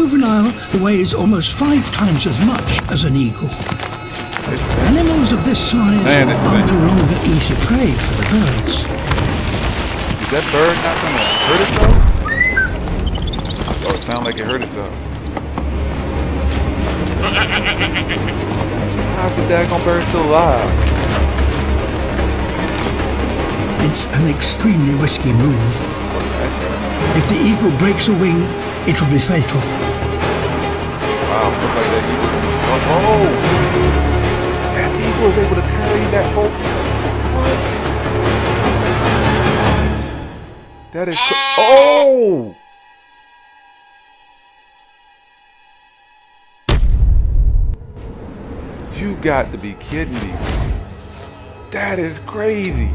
juvenile weighs almost 5 times as much as an eagle. Animals of this size are no longer easy prey for the birds. Is that bird not gonna hurt itself? Oh, it sounded like it hurt itself. How's the daggone bird still alive? It's an extremely risky move. If the eagle breaks a wing, it will be fatal. Wow, looks like that eagle. Oh! That eagle was able to carry that whole. What? That is. Oh! You got to be kidding me. That is crazy.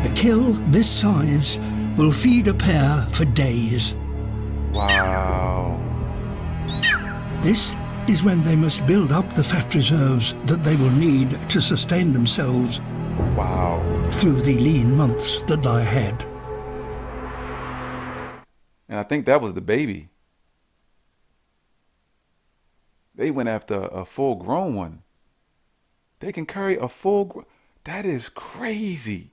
A kill this size will feed a pair for days. Wow. This is when they must build up the fat reserves that they will need to sustain themselves. Wow. Through the lean months that lie ahead. And I think that was the baby. They went after a full-grown one. They can carry a full. That is crazy.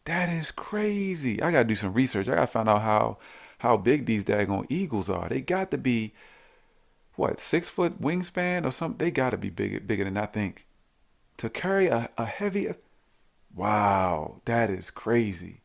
That is crazy. I gotta do some research. I gotta find out how big these daggone eagles are. They got to be, what, 6-foot wingspan or something? They gotta be bigger than I think. To carry a heavy. Wow, that is crazy.